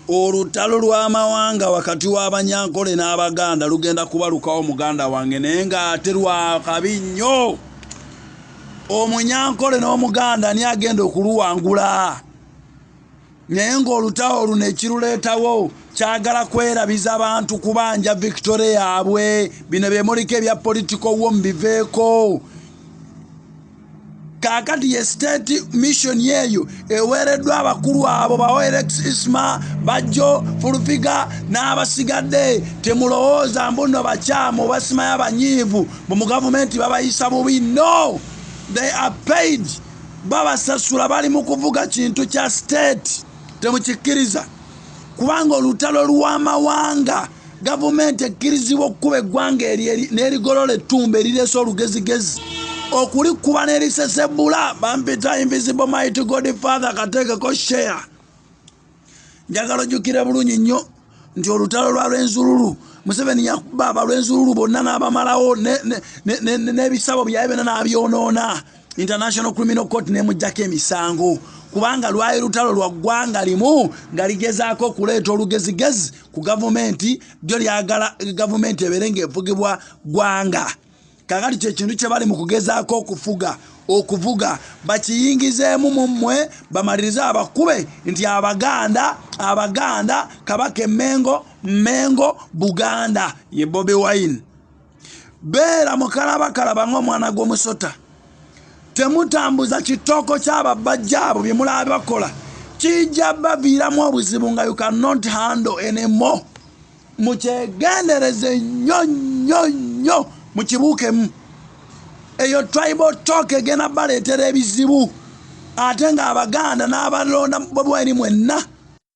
Olutalo lw'amawanga wakati w'Abanyankole n'Abaganda lugenda kubalukawo muganda wange naye ng'ate lwakabi nnyo. Omunyankole n'Omuganda ani agenda okuluwangula? Naye ng'olutalo luno ekiruleetawo kyagala kwerabiza bantu kubanja Victoria yaabwe. Bino bye muliko ebya political war mubiveeko. Kakati ye state mission yeyo ewereddwa abakulu abo ba Alex Isma Bajjo Fulufiga n'abasigadde temulowooza mbuno bakyamu basima y'abanyiivu mu government babayisa bubi. No, they are paid. Babasasula bali mu kuvuga kintu kya state. Temukikkiriza kubanga olutalo lw'amawanga government ekkirizibwa okukuba eggwanga n'erigolola ettumba erireese olugezigezi okulikuba n'erisesebula. Bampita Invisible Mighty God Father kateekeko share. Njagala ojjukire bulungi nnyo nti olutalo lwa Lwenzululu Museveni yakuba abalwenzululu bonna n'abamalawo n'ebisabo byaye byonna n'abyonoona. International Criminal Court n'emuggyako emisango kubanga lwali lutalo lwa ggwanga limu nga ligezaako okuleeta olugezigezi ku gavumenti lyo lyagala gavumenti ebeere ng'evugibwa ggwanga. Kakati kyekintu kye bali mu kugezaako okuvuga bakiyingizeemu mu mmwe bamalirize abakube nti Abaganda Kabaka Mmengo Buganda ye Bobi Wine. Beera mukalabakalaba ng'omwana gw'omusota. Temutambuza kitoko ky'ababajja abo bye mulaba bakola. Kijja baviiramu obuzibu nga you cannot handle anymore. Mukyegendereze nnyo mukibuukemu. Eyo tribal talk egenda baleetera ebizibu ate nga Abaganda n'abalonda Bobi Wine mwenna